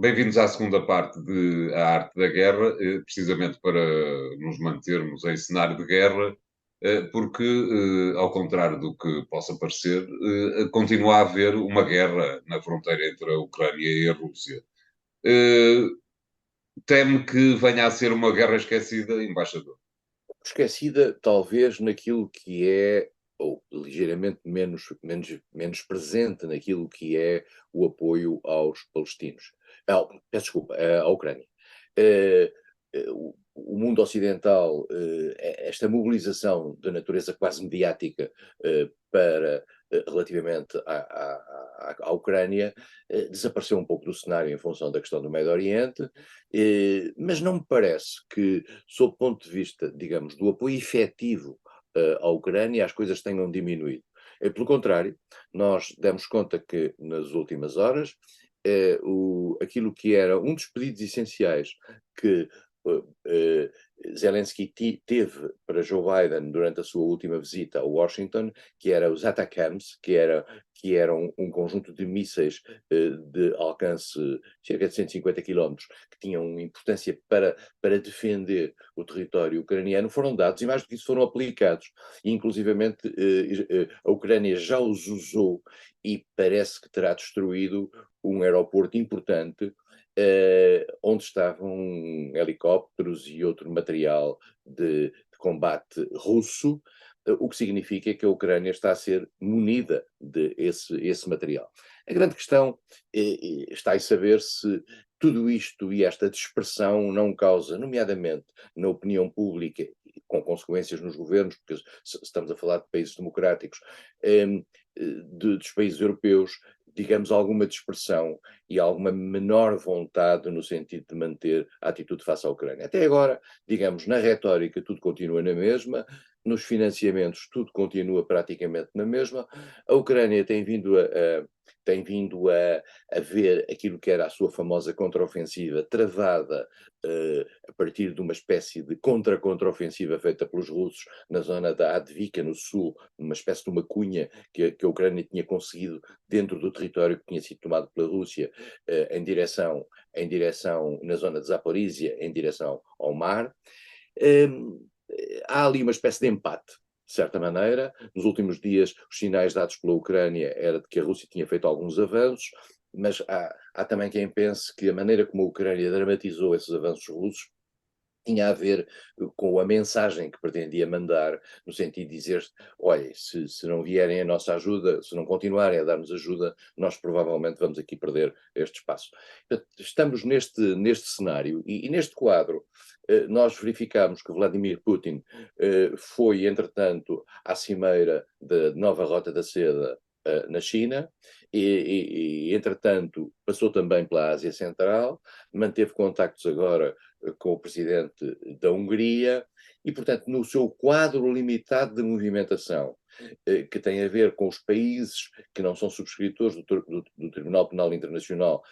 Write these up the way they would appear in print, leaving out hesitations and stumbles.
Bem-vindos à segunda parte de A Arte da Guerra, precisamente para nos mantermos em cenário de guerra, porque, ao contrário do que possa parecer, continua a haver uma guerra na fronteira entre a Ucrânia e a Rússia. Eh, Teme que venha a ser uma guerra esquecida, embaixador? Esquecida, talvez, naquilo que é, ou ligeiramente menos presente naquilo que é o apoio aos palestinos. Peço desculpa, à Ucrânia. Eh, o mundo ocidental, esta mobilização de natureza quase mediática para, relativamente à Ucrânia, desapareceu um pouco do cenário em função da questão do Médio Oriente, mas não me parece que, sob o ponto de vista, digamos, do apoio efetivo à Ucrânia, as coisas tenham diminuído. Pelo contrário, nós demos conta que, nas últimas horas, aquilo que era um dos pedidos essenciais que eh, Zelensky teve para Joe Biden durante a sua última visita a Washington, que era os ATACMS, que eram um conjunto de mísseis de alcance cerca de 150 quilómetros, que tinham importância para defender o território ucraniano, foram dados e mais do que isso foram aplicados. E, inclusivamente, a Ucrânia já os usou e parece que terá destruído um aeroporto importante onde estavam helicópteros e outro material de combate russo, o que significa que a Ucrânia está a ser munida de esse material. A grande questão está em saber se tudo isto e esta dispersão não causa, nomeadamente na opinião pública, com consequências nos governos, porque estamos a falar de países democráticos, dos países europeus, digamos, alguma dispersão e alguma menor vontade no sentido de manter a atitude face à Ucrânia. Até agora, digamos, na retórica tudo continua na mesma, nos financiamentos tudo continua praticamente na mesma. A Ucrânia tem vindo a ver aquilo que era a sua famosa contraofensiva travada a partir de uma espécie de contra-contraofensiva feita pelos russos na zona da Advika, no sul, uma espécie de uma cunha que a Ucrânia tinha conseguido dentro do território que tinha sido tomado pela Rússia, em direção na zona de Zaporizhia, em direção ao mar. Há ali uma espécie de empate, de certa maneira. Nos últimos dias, os sinais dados pela Ucrânia era de que a Rússia tinha feito alguns avanços, mas há também quem pense que a maneira como a Ucrânia dramatizou esses avanços russos tinha a ver com a mensagem que pretendia mandar, no sentido de dizer, olha, se não vierem a nossa ajuda, se não continuarem a dar-nos ajuda, nós provavelmente vamos aqui perder este espaço. Portanto, estamos neste cenário e neste quadro nós verificamos que Vladimir Putin foi, entretanto, à cimeira da nova Rota da Seda na China e, entretanto, passou também pela Ásia Central, manteve contactos agora com o presidente da Hungria e, portanto, no seu quadro limitado de movimentação, que tem a ver com os países que não são subscritores do Tribunal Penal Internacional,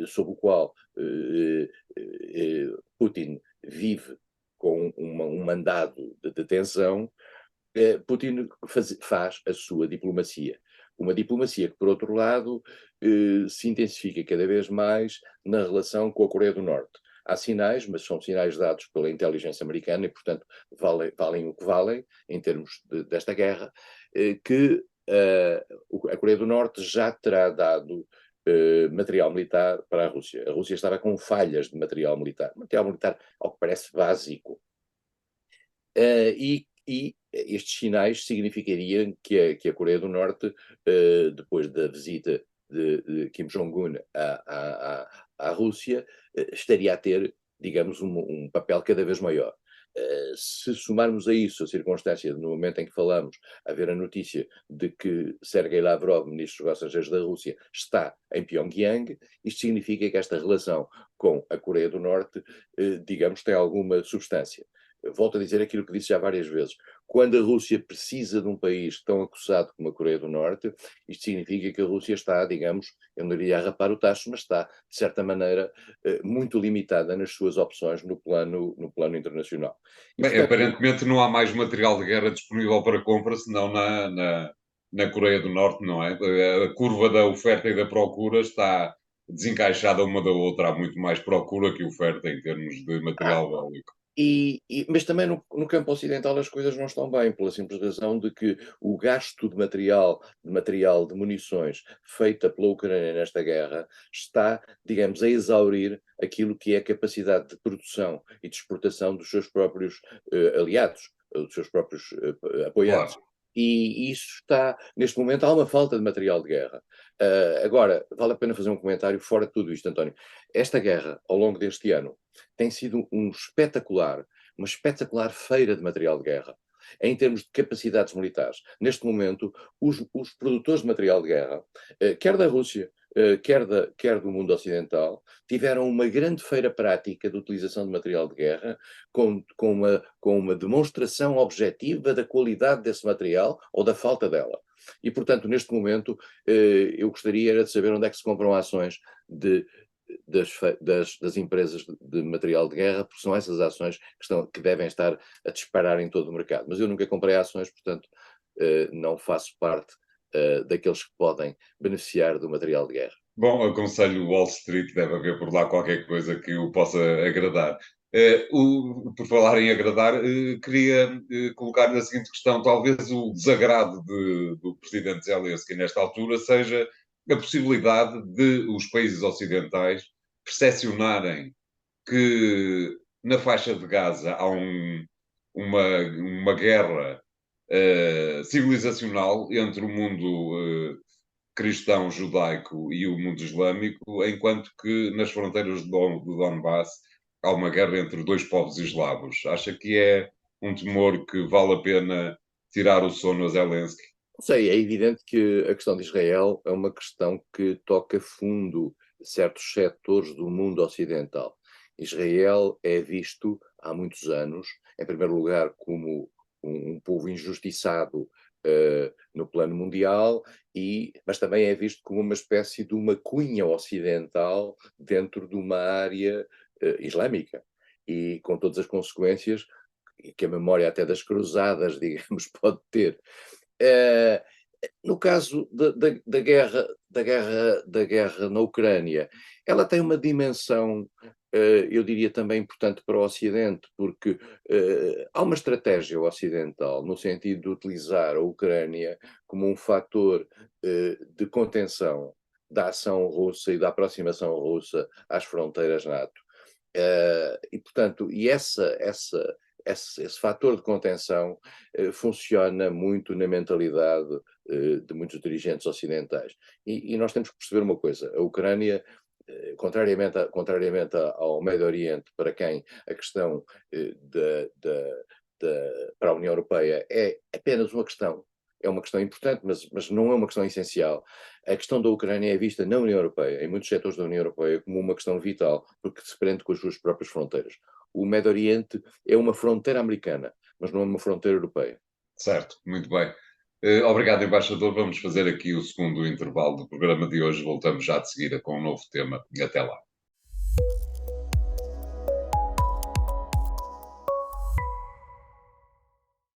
sob o qual Putin vive com um mandado de detenção, Putin faz a sua diplomacia. Uma diplomacia que, por outro lado, se intensifica cada vez mais na relação com a Coreia do Norte. Há sinais, mas são sinais dados pela inteligência americana e, portanto, valem o que valem em termos desta guerra, que a Coreia do Norte já terá dado material militar para a Rússia. A Rússia estava com falhas de material militar, ao que parece, básico. E estes sinais significariam que a Coreia do Norte, depois da visita de Kim Jong-un à Rússia, estaria a ter, digamos, um papel cada vez maior. Se somarmos a isso a circunstância, no momento em que falamos, haver a notícia de que Sergei Lavrov, ministro dos Negócios Estrangeiros da Rússia, está em Pyongyang, isto significa que esta relação com a Coreia do Norte, digamos, tem alguma substância. Volto a dizer aquilo que disse já várias vezes. Quando a Rússia precisa de um país tão acusado como a Coreia do Norte, isto significa que a Rússia está, digamos, eu não iria arrapar o tacho, mas está, de certa maneira, muito limitada nas suas opções no plano internacional. E, Bem, portanto, aparentemente não há mais material de guerra disponível para compra, senão na Coreia do Norte, não é? A curva da oferta e da procura está desencaixada uma da outra, há muito mais procura que oferta em termos de material bélico. Mas também no campo ocidental as coisas não estão bem, pela simples razão de que o gasto de munições feita pela Ucrânia nesta guerra está, digamos, a exaurir aquilo que é a capacidade de produção e de exportação dos seus próprios aliados, dos seus próprios apoiantes. Claro. E isso está, neste momento, há uma falta de material de guerra. Agora, vale a pena fazer um comentário fora de tudo isto, António. Esta guerra, ao longo deste ano, tem sido uma espetacular feira de material de guerra, em termos de capacidades militares. Neste momento, os produtores de material de guerra, quer da Rússia, quer do mundo ocidental, tiveram uma grande feira prática de utilização de material de guerra, com uma demonstração objetiva da qualidade desse material ou da falta dela. E, portanto, neste momento, eu gostaria era de saber onde é que se compram ações das empresas de material de guerra, porque são essas ações que devem estar a disparar em todo o mercado. Mas eu nunca comprei ações, portanto, não faço parte daqueles que podem beneficiar do material de guerra. Bom, aconselho Wall Street, deve haver por lá qualquer coisa que o possa agradar. Por falar em agradar, queria colocar-lhe a seguinte questão: talvez o desagrado do presidente Zelensky nesta altura seja a possibilidade de os países ocidentais percepcionarem que na faixa de Gaza há uma guerra civilizacional entre o mundo cristão judaico e o mundo islâmico, enquanto que nas fronteiras do Donbass há uma guerra entre dois povos eslavos. Acha que é um temor que vale a pena tirar o sono a Zelensky? Não sei, é evidente que a questão de Israel é uma questão que toca fundo certos setores do mundo ocidental. Israel é visto há muitos anos, em primeiro lugar, como um povo injustiçado no plano mundial, mas também é visto como uma espécie de uma cunha ocidental dentro de uma área islâmica, e com todas as consequências que a memória até das cruzadas, digamos, pode ter. Eh, no caso da guerra na Ucrânia, ela tem uma dimensão, eu diria também importante para o Ocidente, porque há uma estratégia ocidental no sentido de utilizar a Ucrânia como um fator de contenção da ação russa e da aproximação russa às fronteiras NATO. E, portanto, esse fator de contenção funciona muito na mentalidade de muitos dirigentes ocidentais. E nós temos que perceber uma coisa: a Ucrânia, contrariamente ao Médio Oriente, para quem a questão para a União Europeia é apenas uma questão. É uma questão importante, mas não é uma questão essencial. A questão da Ucrânia é vista na União Europeia, em muitos setores da União Europeia, como uma questão vital, porque se prende com as suas próprias fronteiras. O Médio Oriente é uma fronteira americana, mas não é uma fronteira europeia. Certo, muito bem. Obrigado, embaixador. Vamos fazer aqui o segundo intervalo do programa de hoje. Voltamos já de seguida com um novo tema. Até lá.